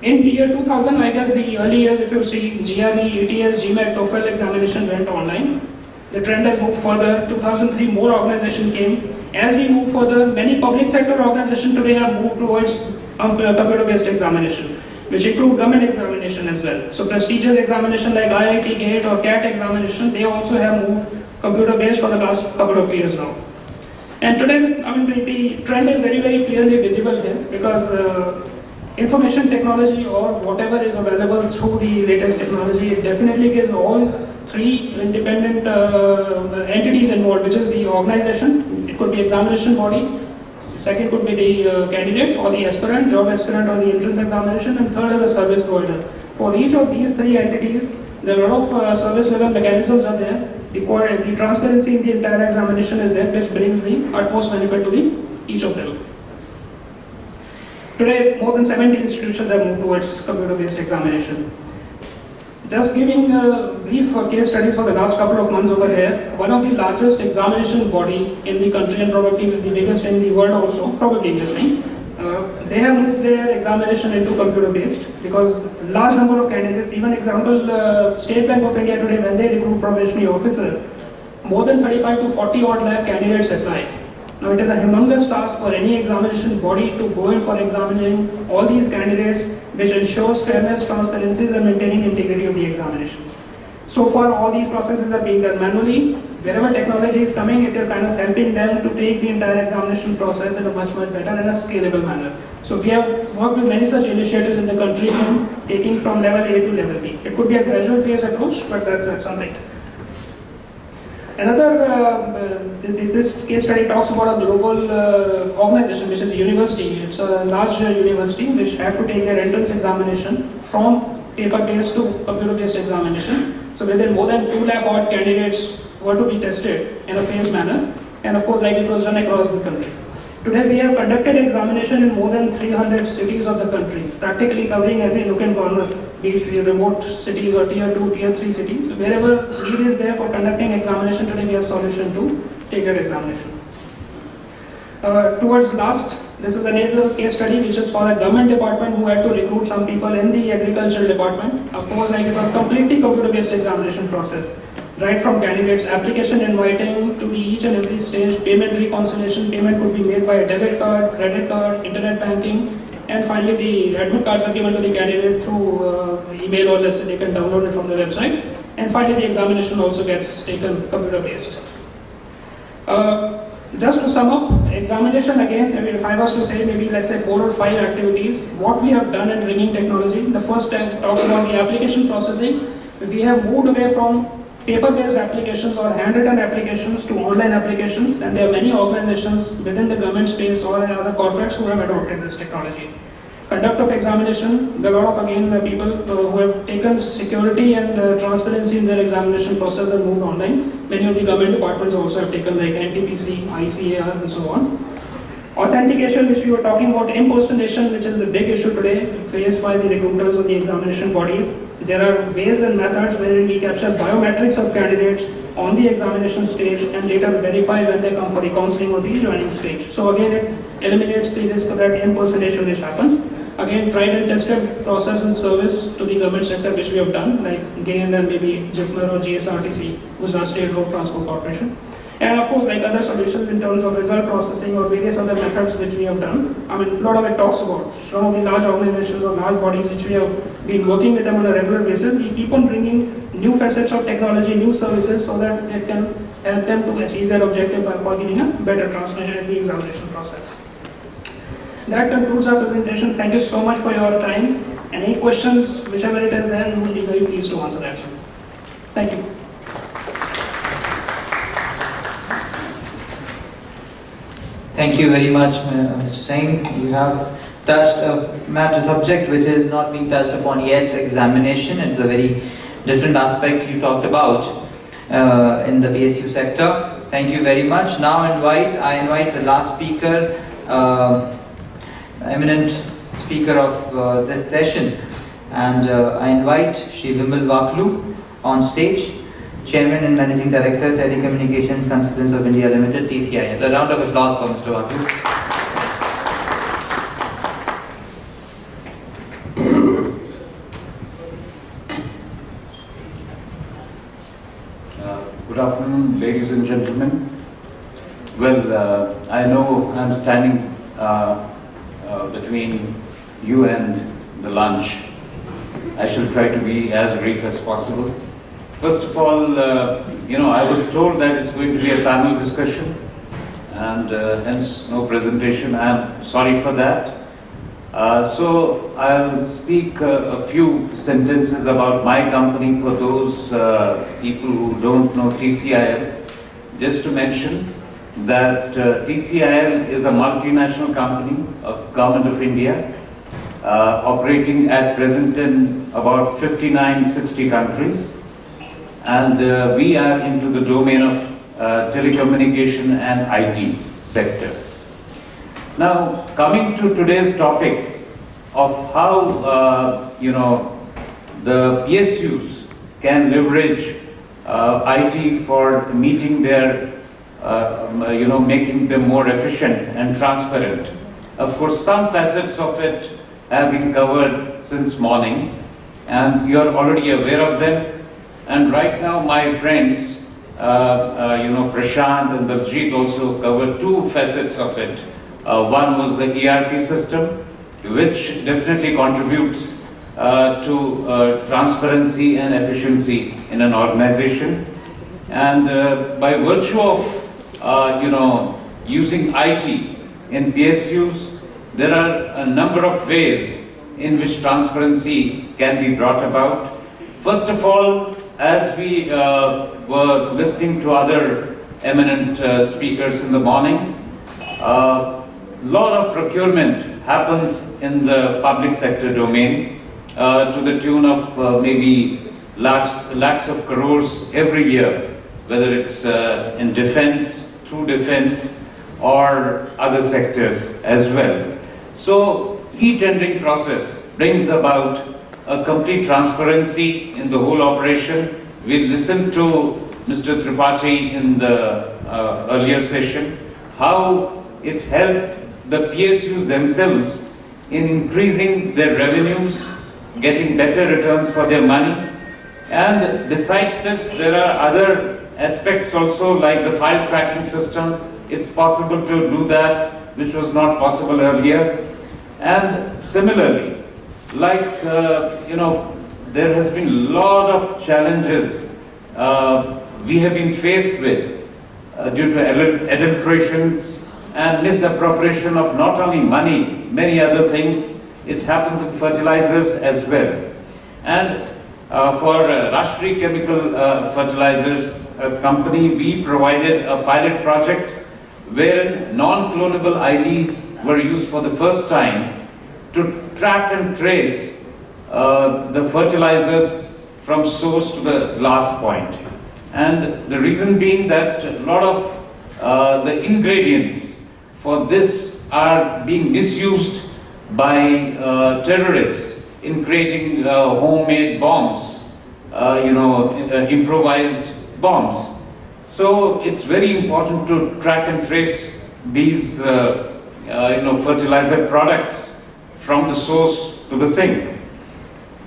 Speaker 4: In the year 2000, I guess the early years, if you see, GRE, ETS, GMAT, TOEFL examination went online. The trend has moved further. 2003, more organization came. As we move further, many public sector organizations today have moved towards computer-based examination, which include government examination as well. So prestigious examination like IIT GATE or CAT examination, they also have moved computer-based for the last couple of years now. And today, I mean, the trend is very, very clearly visible here, because information technology or whatever is available through the latest technology, it definitely gives all 3 independent entities involved, which is the organization, it could be examination body, second could be the candidate or the aspirant, job aspirant or the entrance examination, and third is the service provider. For each of these 3 entities, there are a lot of service level mechanisms are there. The transparency in the entire examination is there, which brings the utmost benefit to each of them. Today, more than 70 institutions have moved towards computer-based examination. Just giving brief case studies for the last couple of months over here, one of the largest examination body in the country and probably the biggest in the world also, probably guessing, they have moved their examination into computer-based because large number of candidates, even example, State Bank of India today, when they recruit probationary officer, more than 35 to 40 odd lakh candidates apply. Now it is a humongous task for any examination body to go in for examining all these candidates, which ensures fairness, transparency and maintaining integrity of the examination. So far all these processes are being done manually, wherever technology is coming, it is kind of helping them to take the entire examination process in a much better and a scalable manner. So we have worked with many such initiatives in the country in taking from level A to level B. It could be a gradual phase approach, but that's something. Another, this case study talks about a global organization, which is a university. It's a large university which had to take their entrance examination from paper-based to computer-based examination. So within more than 2 lakh odd candidates were to be tested in a phased manner, and of course like it was done across the country. Today we have conducted examination in more than 300 cities of the country, practically covering every nook and corner, be it remote cities or tier 2, tier 3 cities. Wherever need is there for conducting examination, today we have solution to take that examination. Towards last, this is another case study which is for the government department who had to recruit some people in the agricultural department. Of course, like it was completely computer-based examination process. Right from candidates application inviting to the each and every stage, payment reconciliation, payment could be made by a debit card, credit card, internet banking, and finally the admit cards are given to the candidate through email, or let's say they can download it from the website. And finally the examination also gets taken computer-based. Just to sum up, examination again, if I was to say maybe let's say 4 or 5 activities, what we have done in bringing technology. The first talks about the application processing. We have moved away from paper-based applications or handwritten applications to online applications, and there are many organizations within the government space or other corporates who have adopted this technology. Conduct of examination, there are a lot of again people who have taken security and transparency in their examination process and moved online. Many of the government departments also have taken like NTPC, ICAR and so on. Authentication, which we were talking about, impersonation, which is the big issue today faced by the recruiters or the examination bodies. There are ways and methods wherein we capture biometrics of candidates on the examination stage and later verify when they come for the counseling or the joining stage. So again, it eliminates the risk of that impersonation which happens. Again, tried and tested process and service to the government sector which we have done, like GAIN and maybe JIPMER or GSRTC, Gujarat State Road Transport Corporation. And of course, like other solutions in terms of result processing or various other methods which we have done. I mean, a lot of it talks about some of the large organizations or large bodies which we have been working with them on a regular basis. We keep on bringing new facets of technology, new services, so that it can help them to achieve their objective by giving a better transmission in the examination process. That concludes our presentation. Thank you so much for your time. And any questions, whichever it is there, we will be very pleased to answer that. Thank you.
Speaker 1: Thank you very much, Mr. Singh. You have touched a subject which is not being touched upon yet, examination. It's a very different aspect you talked about in the PSU sector. Thank you very much. Now I invite the last speaker, eminent speaker of this session, and I invite Shri Vimal Vaklu on stage. Chairman and Managing Director, Telecommunications Consultants of India Limited, TCIL. A round of applause for Mr. Vaklu.
Speaker 5: Good afternoon, ladies and gentlemen. Well, I know I'm standing between you and the lunch. I shall try to be as brief as possible. First of all, I was told that it's going to be a panel discussion, and hence no presentation. I'm sorry for that. So I'll speak a few sentences about my company for those people who don't know TCIL. Just to mention that TCIL is a multinational company of Government of India, operating at present in about 59-60 countries. And we are into the domain of telecommunication and IT sector. Now, coming to today's topic of how the PSUs can leverage IT for meeting their, making them more efficient and transparent. Of course, some facets of it have been covered since morning, and you are already aware of them. And right now, my friends, Prashant and Daljit also covered two facets of it. One was the ERP system, which definitely contributes to transparency and efficiency in an organization. And by virtue of, using IT in PSUs, there are a number of ways in which transparency can be brought about. First of all, as we were listening to other eminent speakers in the morning, a lot of procurement happens in the public sector domain to the tune of maybe lakhs of crores every year, whether it's in defense, through defense, or other sectors as well. So e-tendering process brings about a complete transparency in the whole operation. We listened to Mr. Tripathi in the earlier session, how it helped the PSUs themselves in increasing their revenues, getting better returns for their money. And besides this, there are other aspects also, like the file tracking system. It's possible to do that, which was not possible earlier. And similarly, like, there has been a lot of challenges we have been faced with due to adulterations and misappropriation of not only money, many other things. It happens in fertilizers as well. And for Rashtriya Chemical Fertilizers company, we provided a pilot project wherein non-clonable IDs were used for the first time to track and trace the fertilizers from source to the last point. And the reason being that a lot of the ingredients for this are being misused by terrorists in creating homemade bombs, improvised bombs. So it's very important to track and trace these fertilizer products from the source to the sink.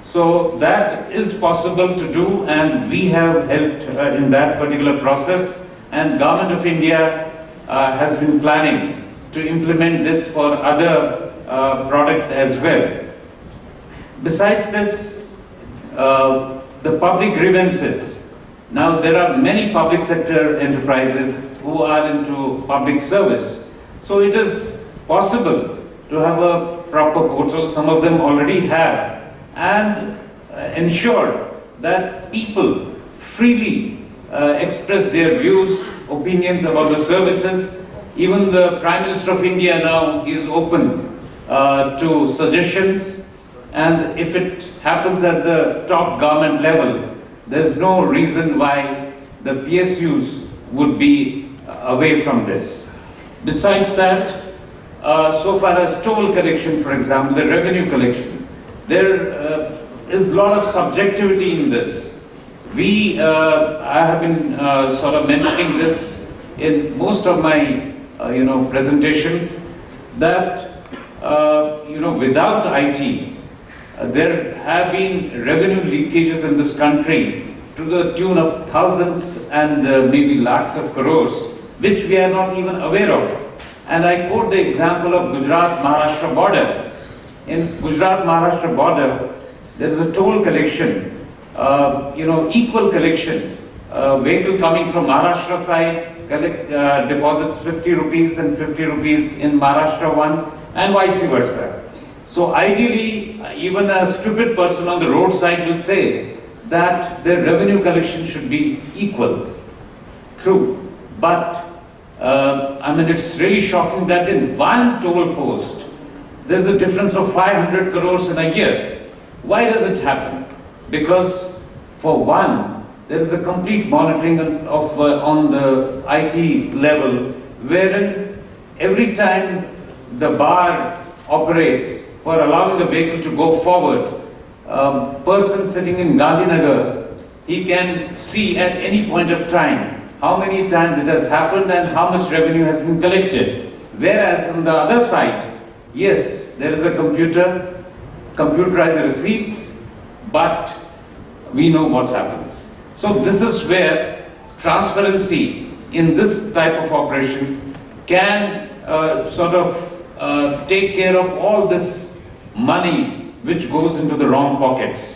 Speaker 5: So that is possible to do, and we have helped in that particular process, and Government of India has been planning to implement this for other products as well. Besides this, the public grievances. Now there are many public sector enterprises who are into public service. So it is possible to have a proper portal, some of them already have, and ensure that people freely express their views, opinions about the services. Even the Prime Minister of India now is open to suggestions, and if it happens at the top government level, there's no reason why the PSUs would be away from this. Besides that, so far as toll collection, for example, the revenue collection, there is a lot of subjectivity in this. I have been sort of mentioning this in most of my presentations, that without IT, there have been revenue leakages in this country to the tune of thousands and maybe lakhs of crores, which we are not even aware of. And I quote the example of Gujarat-Maharashtra border. In Gujarat-Maharashtra border, there is a toll collection, equal collection. Vehicle coming from Maharashtra side deposits 50 rupees and 50 rupees in Maharashtra one, and vice versa. So ideally, even a stupid person on the roadside will say that their revenue collection should be equal. True, but it's really shocking that in one toll post, there is a difference of 500 crores in a year. Why does it happen? Because for one, there is a complete monitoring on the IT level, wherein every time the bar operates for allowing the vehicle to go forward, person sitting in Gandhinagar, he can see at any point of time how many times it has happened and how much revenue has been collected. Whereas on the other side, yes, there is a computerized receipts, but we know what happens. So this is where transparency in this type of operation can take care of all this money which goes into the wrong pockets.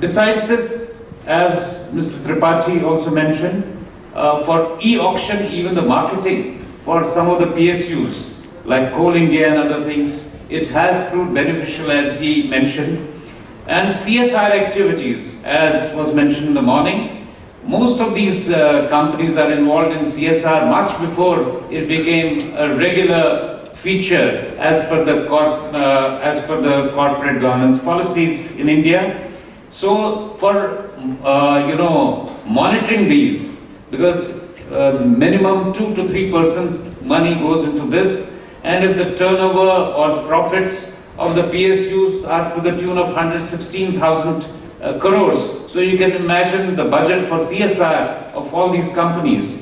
Speaker 5: Besides this, as Mr. Tripathi also mentioned, for e-auction, even the marketing for some of the PSUs, like Coal India and other things, it has proved beneficial, as he mentioned. And CSR activities, as was mentioned in the morning, most of these companies are involved in CSR much before it became a regular feature as per the corporate governance policies in India. So for monitoring these, because minimum 2 to 3% money goes into this, and if the turnover or profits of the PSUs are to the tune of 116,000 crores, so you can imagine the budget for CSR of all these companies.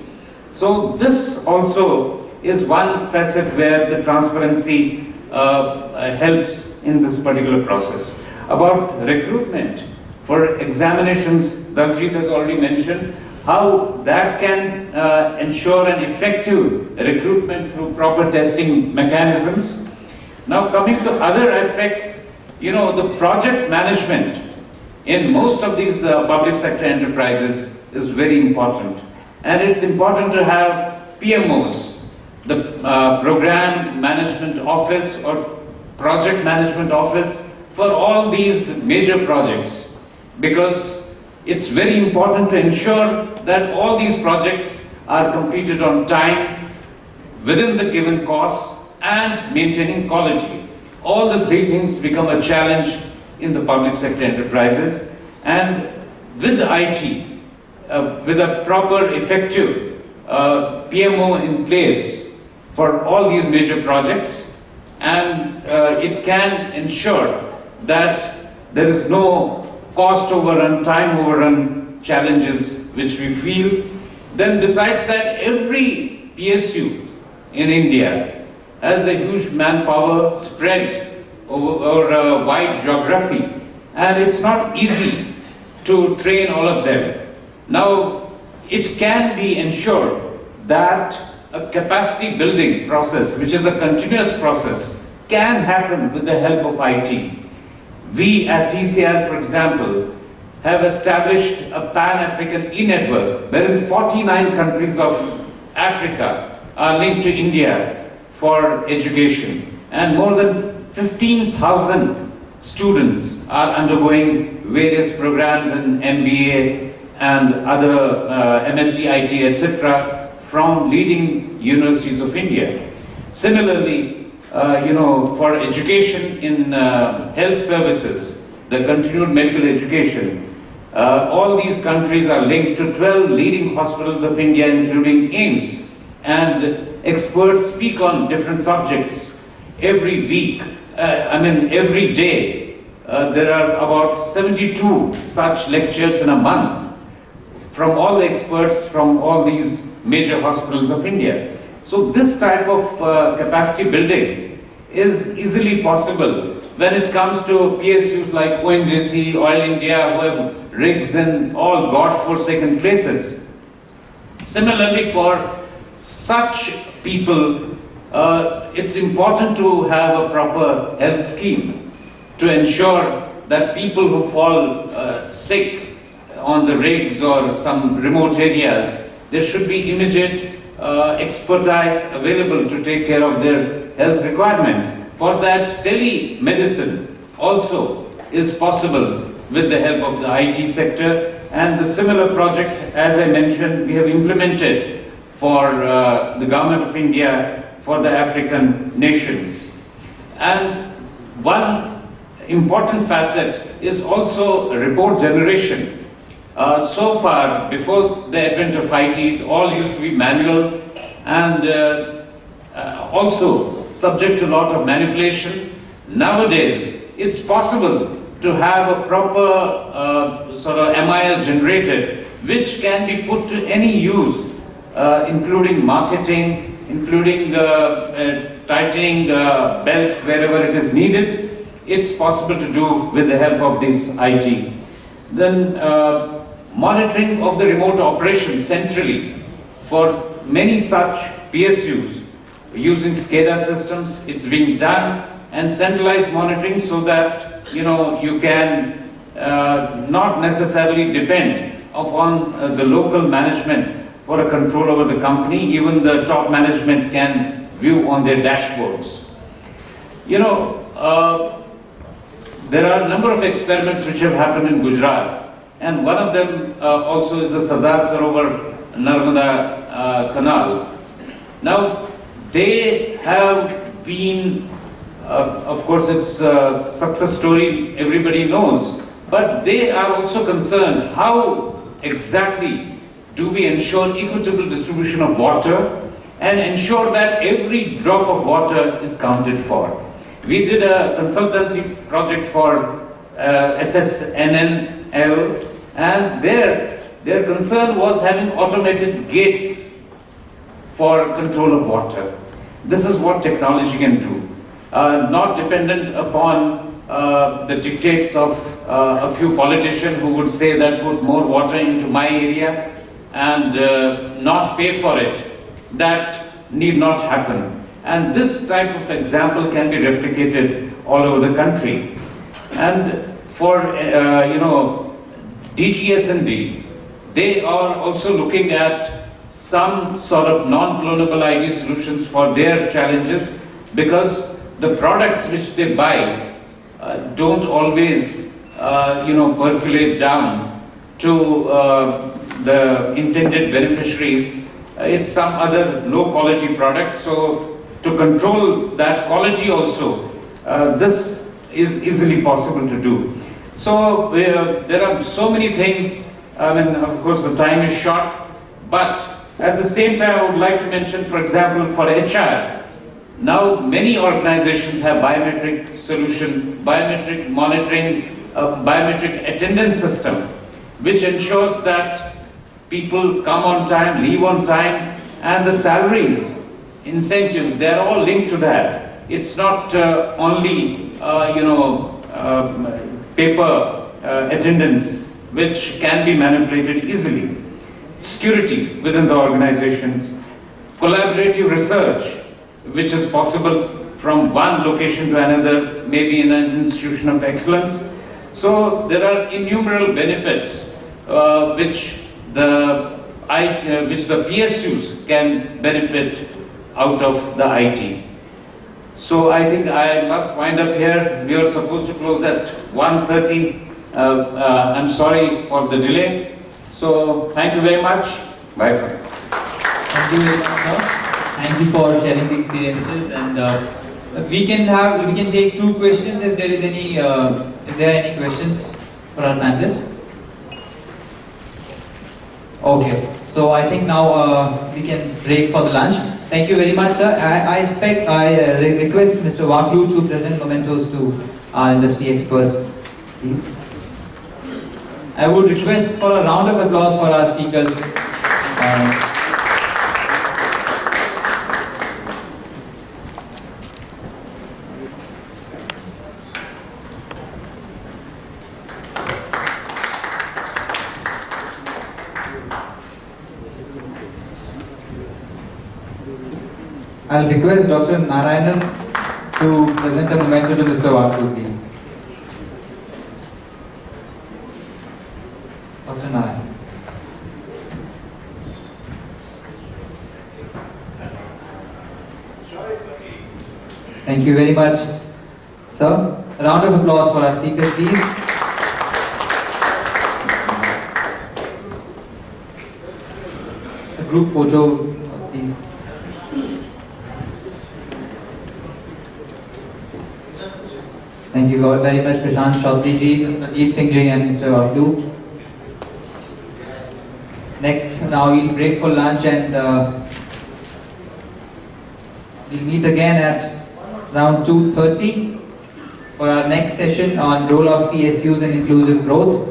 Speaker 5: So this also is one facet where the transparency helps in this particular process. About recruitment for examinations, Daljit has already mentioned how that can ensure an effective recruitment through proper testing mechanisms. Now coming to other aspects, the project management in most of these public sector enterprises is very important. And it's important to have PMOs, the Program Management Office or Project Management Office for all these major projects, because it's very important to ensure that all these projects are completed on time, within the given costs, and maintaining quality. All the three things become a challenge in the public sector enterprises, and with IT, with a proper, effective PMO in place for all these major projects, and it can ensure that there is no cost overrun, time overrun challenges which we feel. Then besides that, every PSU in India has a huge manpower spread over a wide geography, and it's not easy to train all of them. Now, it can be ensured that a capacity building process, which is a continuous process, can happen with the help of IT. We at TCL, for example, have established a Pan-African e-network wherein 49 countries of Africa are linked to India for education, and more than 15,000 students are undergoing various programs in MBA and other MSc IT, etc., from leading universities of India. Similarly, for education in health services, the continued medical education, all these countries are linked to 12 leading hospitals of India, including AIIMS, and experts speak on different subjects every week. Every day. There are about 72 such lectures in a month from all the experts from all these major hospitals of India. So this type of capacity building is easily possible when it comes to PSUs like ONGC, Oil India, who have rigs in all God-forsaken places. Similarly, for such people, it's important to have a proper health scheme to ensure that people who fall sick on the rigs or some remote areas, there should be immediate expertise available to take care of their health requirements. For that, telemedicine also is possible with the help of the IT sector, and the similar project, as I mentioned, we have implemented for the Government of India for the African nations. And one important facet is also report generation. So far, before the advent of IT, it all used to be manual and also subject to a lot of manipulation. Nowadays, it's possible to have a proper sort of MIS generated, which can be put to any use, including marketing, including tightening the belt wherever it is needed. It's possible to do with the help of this IT. Then monitoring of the remote operations centrally for many such PSUs using SCADA systems. It's being done, and centralized monitoring so that you can not necessarily depend upon the local management for a control over the company. Even the top management can view on their dashboards. You know, there are a number of experiments which have happened in Gujarat, and one of them also is the Sardar Sarovar Narmada Canal. Now, they have been, of course it's a success story, everybody knows, but they are also concerned how exactly do we ensure equitable distribution of water and ensure that every drop of water is counted for. We did a consultancy project for SSNNL, and their concern was having automated gates for control of water. This is what technology can do. Not dependent upon the dictates of a few politicians who would say that put more water into my area and not pay for it. That need not happen. And this type of example can be replicated all over the country. And for, you know, DGS&D, they are also looking at some sort of non-clonable ID solutions for their challenges, because the products which they buy don't always, you know, percolate down to the intended beneficiaries. It's some other low quality product. So to control that quality also, this is easily possible to do. So there are so many things. I mean, of course the time is short, but at the same time I would like to mention, for example, for HR, now many organizations have biometric solution, biometric monitoring, biometric attendance system, which ensures that people come on time, leave on time, and the salaries, incentives, they are all linked to that. It's not only, you know, paper attendance, which can be manipulated easily. Security within the organizations, collaborative research, which is possible from one location to another, maybe in an institution of excellence. So there are innumerable benefits which the PSUs can benefit out of the IT. So I think I must wind up here. We are supposed to close at 1:30. I'm sorry for the delay. So thank you very much. Bye for now.
Speaker 1: Thank you very much, sir. Thank you for sharing the experiences, and we can take 2 questions if there is any if there are any questions for our panelists. Okay, so I think now we can break for the lunch. Thank you very much, sir. I request Mr. Waklu to present mementos to our industry experts, please. I would request for a round of applause for our speakers. I'll request Dr. Narayanan to present a memento to Mr. Waklu, please. Dr. Narayanan. Thank you very much, sir. A round of applause for our speakers, please. A group photo, please. Thank you very much, Prashant Chaudhary ji, Ajit Singh ji, and Mr. Waklu. Next, now we'll break for lunch, and we'll meet again at around 2:30 for our next session on role of PSUs in inclusive growth.